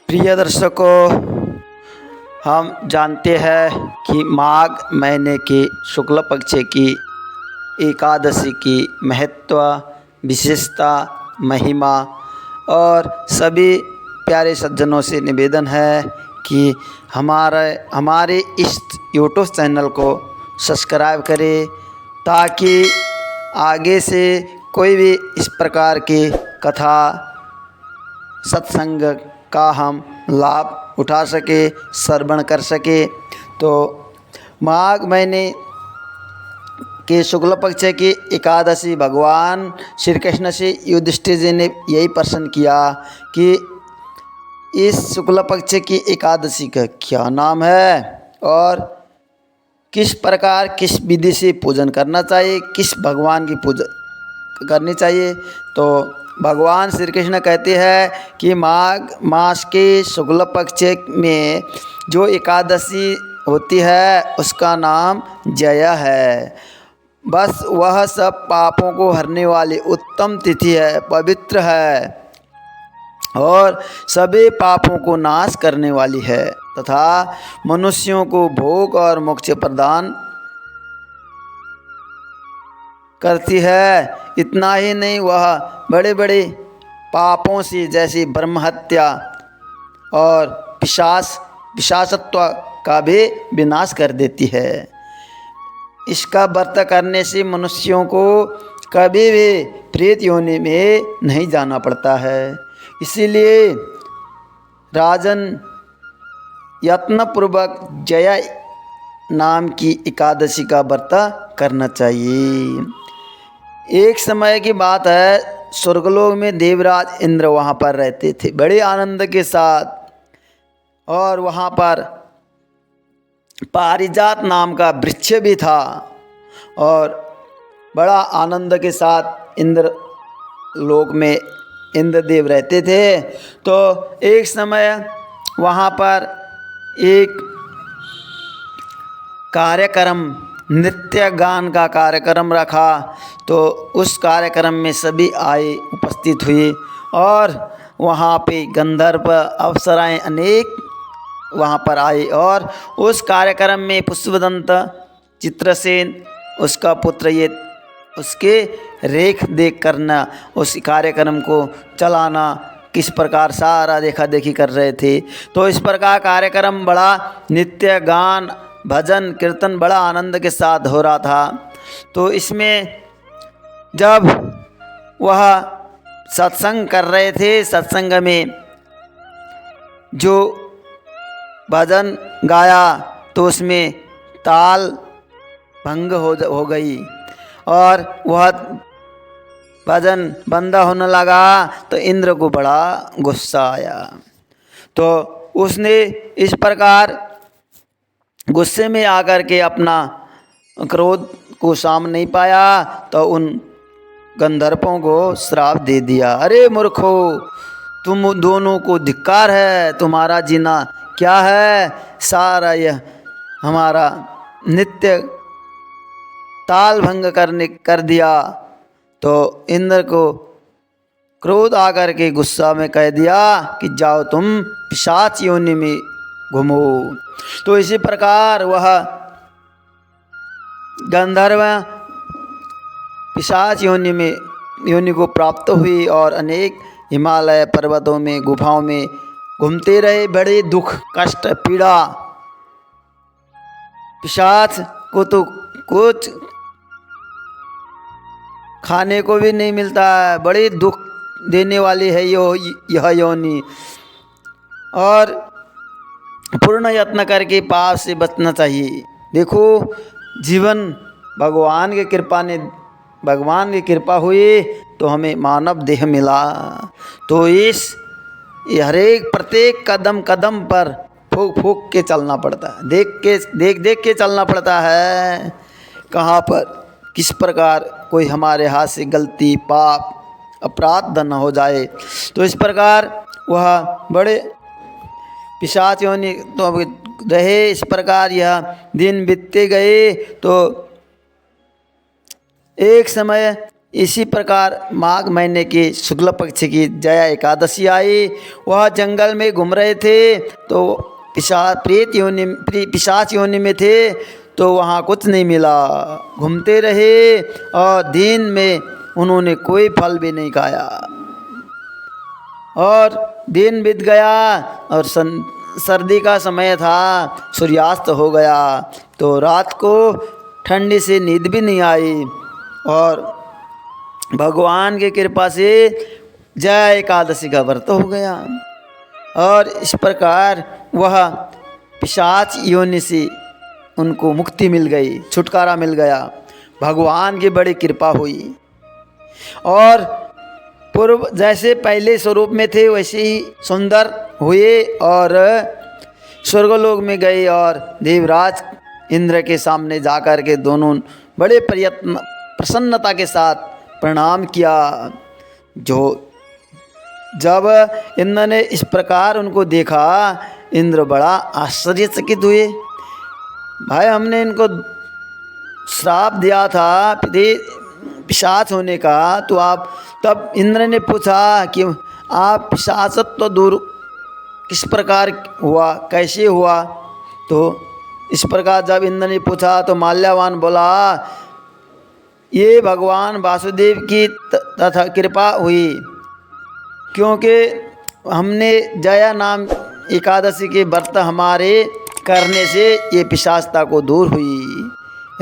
प्रिय दर्शकों, हम जानते हैं कि माघ महीने की शुक्ल पक्ष की एकादशी की महत्व, विशेषता, महिमा और सभी प्यारे सज्जनों से निवेदन है कि हमारे इस यूट्यूब चैनल को सब्सक्राइब करें ताकि आगे से कोई भी इस प्रकार की कथा सत्संग का हम लाभ उठा सके, श्रवण कर सके। तो माघ महीने के शुक्ल पक्ष की एकादशी भगवान श्री कृष्ण से युधिष्ठिर जी ने यही प्रश्न किया कि इस शुक्ल पक्ष की एकादशी का क्या नाम है और किस प्रकार किस विधि से पूजन करना चाहिए, किस भगवान की पूजा करनी चाहिए। तो भगवान श्री कृष्ण कहते हैं कि माघ मास के शुक्ल पक्ष में जो एकादशी होती है उसका नाम जया है। बस वह सब पापों को हरने वाली उत्तम तिथि है, पवित्र है और सभी पापों को नाश करने वाली है तथा मनुष्यों को भोग और मोक्ष प्रदान करती है। इतना ही नहीं, वह बड़े बड़े पापों से जैसे ब्रह्म हत्या और पिशाचत्व का भी विनाश कर देती है। इसका व्रत करने से मनुष्यों को कभी भी प्रेत योनि में नहीं जाना पड़ता है। इसीलिए राजन यत्नपूर्वक जया नाम की एकादशी का व्रत करना चाहिए। एक समय की बात है, स्वर्गलोक में देवराज इंद्र वहाँ पर रहते थे बड़े आनंद के साथ, और वहाँ पर पारिजात नाम का वृक्ष भी था और बड़ा आनंद के साथ इंद्र लोक में इंद्रदेव रहते थे। तो एक समय वहाँ पर एक कार्यक्रम, नृत्य गान का कार्यक्रम रखा। तो उस कार्यक्रम में सभी आए, उपस्थित हुए और वहाँ पे गंधर्व अप्सराएं अनेक वहाँ पर आए। और उस कार्यक्रम में पुष्पदंत चित्रसेन उसका पुत्र ये उसके रेख देख करना, उस कार्यक्रम को चलाना, किस प्रकार सारा देखा देखी कर रहे थे। तो इस प्रकार कार्यक्रम बड़ा नित्य गान भजन कीर्तन बड़ा आनंद के साथ हो रहा था। तो इसमें जब वह सत्संग कर रहे थे, सत्संग में जो भजन गाया तो उसमें ताल भंग हो गई और वह भजन बंद होने लगा। तो इंद्र को बड़ा गुस्सा आया। तो उसने इस प्रकार गुस्से में आकर के अपना क्रोध को साम नहीं पाया तो उन गंधर्वों को श्राप दे दिया। अरे मूर्खो, तुम दोनों को धिक्कार है, तुम्हारा जीना क्या है, सारा यह हमारा नित्य ताल भंग कर दिया। तो इंद्र को क्रोध आकर के गुस्सा में कह दिया कि जाओ तुम पिशाच योनि में घूमो। तो इसी प्रकार वह गंधर्व पिशाच योनि को प्राप्त हुई और अनेक हिमालय पर्वतों में गुफाओं में घूमते रहे। बड़े दुख कष्ट पीड़ा, पिशाच को तो कुछ खाने को भी नहीं मिलता है, बड़े दुख देने वाली है यह योनि। और पूर्ण यत्न करके पाप से बचना चाहिए। देखो, जीवन भगवान की कृपा हुई तो हमें मानव देह मिला। तो इस हरेक प्रत्येक कदम कदम पर फूक फूक के चलना पड़ता है, देख के चलना पड़ता है कहाँ पर किस प्रकार कोई हमारे हाथ से गलती पाप अपराध न हो जाए। तो इस प्रकार वह बड़े पिशाच योनि तो रहे। इस प्रकार यह दिन बीतते गए। तो एक समय इसी प्रकार माघ महीने की शुक्ल पक्ष की जया एकादशी आई। वह जंगल में घूम रहे थे तो पिशाच योनि में थे, तो वहाँ कुछ नहीं मिला। घूमते रहे और दिन में उन्होंने कोई फल भी नहीं खाया। और दिन बीत गया और सर्दी का समय था, सूर्यास्त हो गया, तो रात को ठंडी से नींद भी नहीं आई। और भगवान की कृपा से जया एकादशी का व्रत हो गया और इस प्रकार वह पिशाच योनि से उनको मुक्ति मिल गई, छुटकारा मिल गया। भगवान की बड़ी कृपा हुई और पूर्व जैसे पहले स्वरूप में थे वैसे ही सुंदर हुए और स्वर्गलोक में गए और देवराज इंद्र के सामने जाकर के दोनों बड़े प्रसन्नता के साथ प्रणाम किया। जब इंद्र ने इस प्रकार उनको देखा, इंद्र बड़ा आश्चर्यचकित हुए। भाई हमने इनको श्राप दिया था पिशाच होने का, तो आप तब इंद्र ने पूछा कि आप पिशाचत्व दूर किस प्रकार हुआ, कैसे हुआ। तो इस प्रकार जब इंद्र ने पूछा तो माल्यवान बोला, ये भगवान वासुदेव की तथा कृपा हुई, क्योंकि हमने जया नाम एकादशी के व्रत हमारे करने से ये पिशाचता को दूर हुई।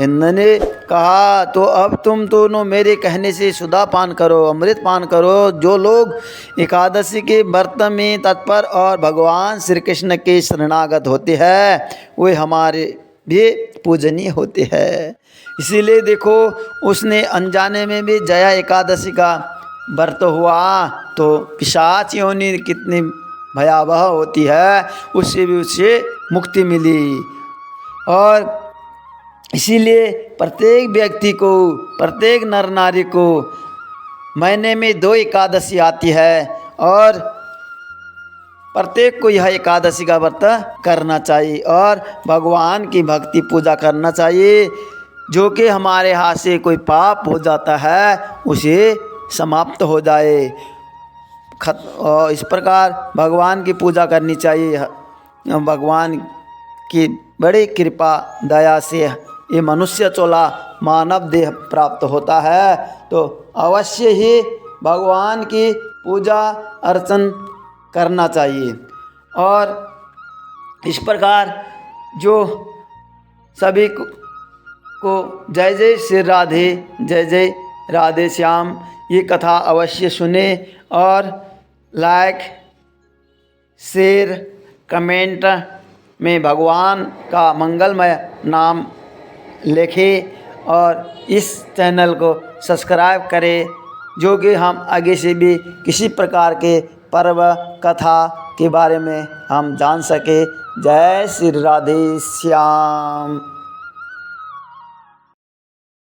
इंद्र ने कहा, तो अब तुम दोनों मेरे कहने से सुधा पान करो, अमृत पान करो। जो लोग एकादशी के व्रत में तत्पर और भगवान श्री कृष्ण के शरणागत होते हैं वे हमारे भी पूजनीय होते हैं। इसीलिए देखो उसने अनजाने में भी जया एकादशी का व्रत हुआ तो पिशाच योनि कितनी भयावह होती है उससे भी उससे मुक्ति मिली। और इसीलिए प्रत्येक व्यक्ति को, प्रत्येक नर नारी को महीने में 2 एकादशी आती है और प्रत्येक को यह एकादशी का व्रत करना चाहिए और भगवान की भक्ति पूजा करना चाहिए। जो कि हमारे हाथ से कोई पाप हो जाता है उसे समाप्त हो जाए। और इस प्रकार भगवान की पूजा करनी चाहिए। भगवान की बड़ी कृपा दया से ये मनुष्य चोला मानव देह प्राप्त होता है, तो अवश्य ही भगवान की पूजा अर्चन करना चाहिए। और इस प्रकार जो सभी को जय जय श्री राधे, जय जय राधे श्याम, ये कथा अवश्य सुने और लाइक शेयर कमेंट में भगवान का मंगलमय नाम लिखें और इस चैनल को सब्सक्राइब करें, जो कि हम आगे से भी किसी प्रकार के पर्व कथा के बारे में हम जान सके। जय श्री राधे श्याम।